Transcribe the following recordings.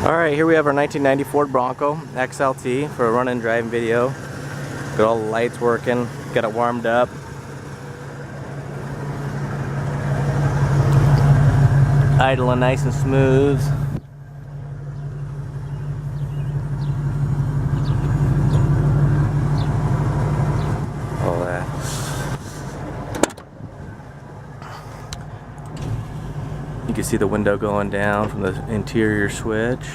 Alright, here we have our 1990 Ford Bronco XLT for a run and drive video. Got all the lights working, got it warmed up. Idling nice and smooth. All that. You can see the window going down from the interior switch.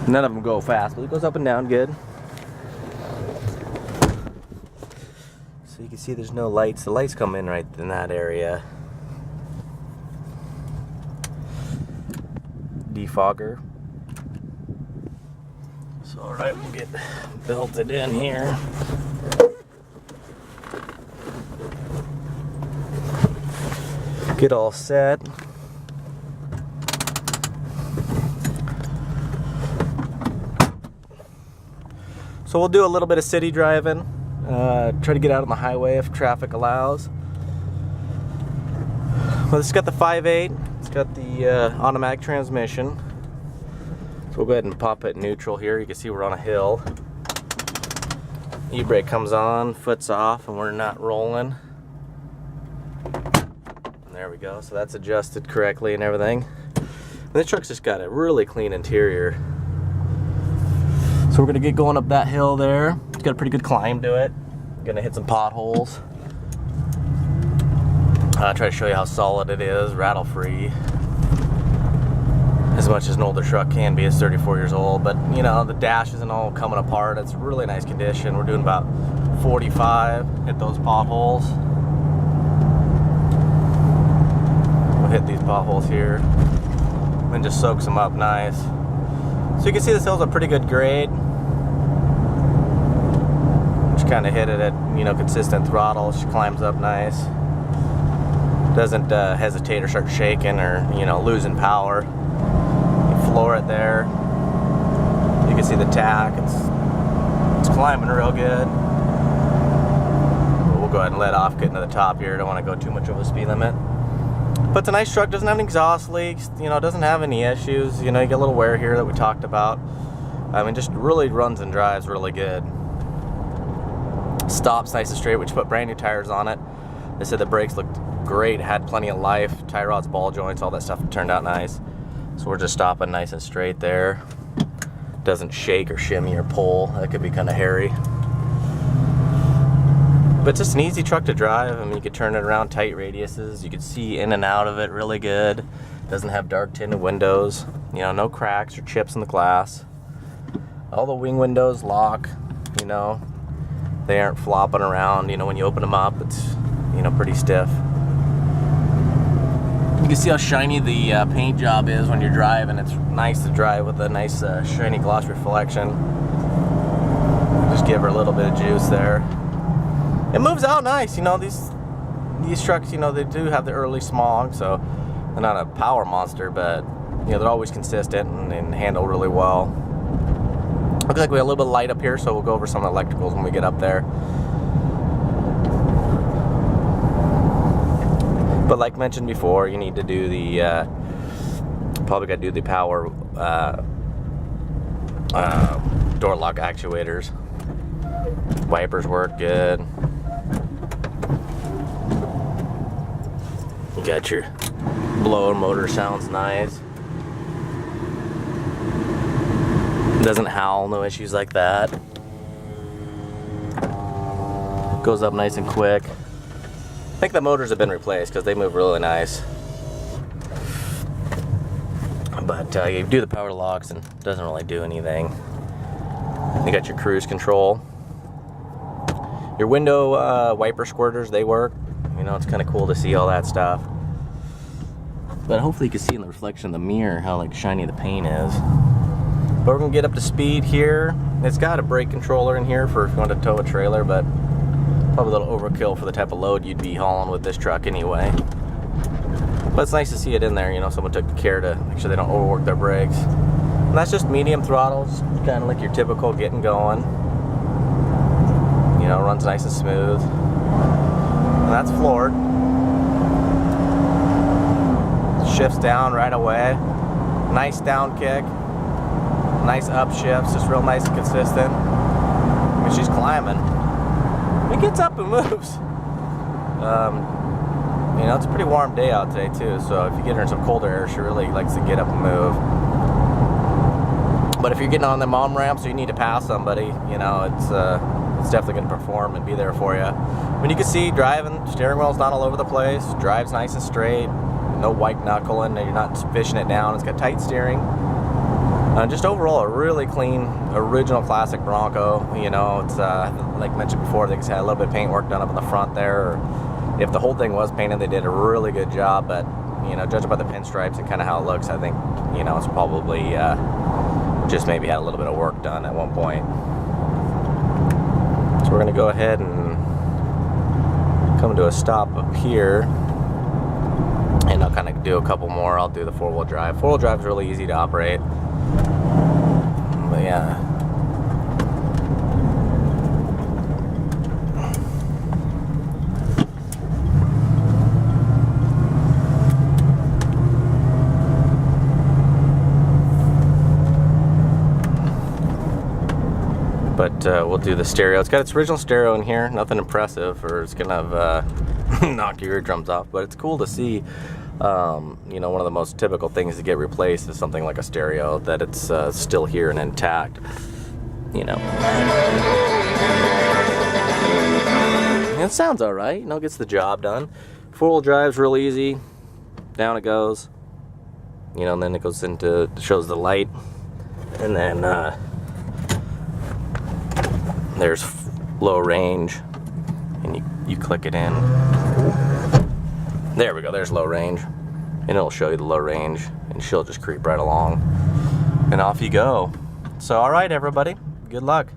None of them go fast, but it goes up and down good. So you can see there's no lights. The lights come in right in that area. Defogger. So alright, we'll get belted in here. Get all set. So we'll do a little bit of city driving. Try to get out on the highway if traffic allows. Well, it's got the 5.8. It's got the automatic transmission. So we'll go ahead and pop it neutral here. You can see we're on a hill. E-brake comes on, foot's off, and we're not rolling. There we go, so that's adjusted correctly and everything. And this truck's just got a really clean interior. So we're gonna get going up that hill there. It's got a pretty good climb to it. Gonna hit some potholes. Try to show you how solid it is, rattle free. As much as an older truck can be, it's 34 years old, but you know, the dash isn't all coming apart. It's really nice condition. We're doing about 45, hit those potholes. Hit these potholes here and just soaks them up nice. So you can see this hill's a pretty good grade. Just kind of hit it at, you know, consistent throttle. She climbs up nice. Doesn't hesitate or start shaking or, you know, losing power. You floor it there. You can see the tack. It's climbing real good. But we'll go ahead and let off, getting to the top here. Don't want to go too much over the speed limit. But it's a nice truck, doesn't have any exhaust leaks, you know, doesn't have any issues. You know, you get a little wear here that we talked about. I mean, just really runs and drives really good. Stops nice and straight. We just put brand new tires on it. They said the brakes looked great, had plenty of life. Tie rods, ball joints, all that stuff turned out nice. So we're just stopping nice and straight there. Doesn't shake or shimmy or pull. That could be kind of hairy. But it's just an easy truck to drive. I mean, you could turn it around tight radiuses. You could see in and out of it really good. Doesn't have dark tinted windows. You know, no cracks or chips in the glass. All the wing windows lock. You know, they aren't flopping around. You know, when you open them up, it's, you know, pretty stiff. You can see how shiny the paint job is when you're driving. It's nice to drive with a nice shiny gloss reflection. Just give her a little bit of juice there. It moves out nice, you know, these trucks, you know, they do have the early smog, so they're not a power monster, but, you know, they're always consistent and handle really well. Looks like we have a little bit of light up here, so we'll go over some of the electricals when we get up there. But like mentioned before, you need to do the, probably got to do the power door lock actuators. Wipers work good. You got your blower motor, sounds nice. Doesn't howl, no issues like that. Goes up nice and quick. I think the motors have been replaced because they move really nice. But you do the power locks and it doesn't really do anything. You got your cruise control. Your window wiper squirters, they work. You know, it's kind of cool to see all that stuff. But hopefully you can see in the reflection of the mirror how like shiny the paint is. But we're gonna get up to speed here. It's got a brake controller in here for if you want to tow a trailer, but probably a little overkill for the type of load you'd be hauling with this truck anyway. But it's nice to see it in there, you know, someone took care to make sure they don't overwork their brakes. And that's just medium throttles, kind of like your typical getting going. You know, runs nice and smooth. And that's floored. Shifts down right away. Nice down kick. Nice upshifts, just real nice and consistent. I mean, she's climbing. It gets up and moves. You know, it's a pretty warm day out today too, so if you get her in some colder air, she really likes to get up and move. But if you're getting on the mom ramp, so you need to pass somebody, you know, it's definitely going to perform and be there for you. I mean, you can see driving, steering wheel's not all over the place, drives nice and straight, no white knuckling, you're not fishing it down, it's got tight steering. Just overall a really clean, original classic Bronco. You know, it's like I mentioned before, they just had a little bit of paint work done up in the front there. Or if the whole thing was painted, they did a really good job. But you know, judging by the pinstripes and kind of how it looks, I think you know it's probably just maybe had a little bit of work done at one point. So we're gonna go ahead and come to a stop up here, and I'll kind of do a couple more. I'll do the four-wheel drive. Four-wheel drive is really easy to operate. But yeah. But we'll do the stereo. It's got its original stereo in here. Nothing impressive, or it's gonna knock your eardrums off. But it's cool to see. You know, one of the most typical things to get replaced is something like a stereo, that it's still here and intact, you know. And it sounds alright, you know, gets the job done. Four-wheel drive's real easy, down it goes, you know, and then it goes into, shows the light, and then there's low range, and you click it in. There we go, there's low range. And it'll show you the low range, and she'll just creep right along. And off you go. So, alright everybody, good luck.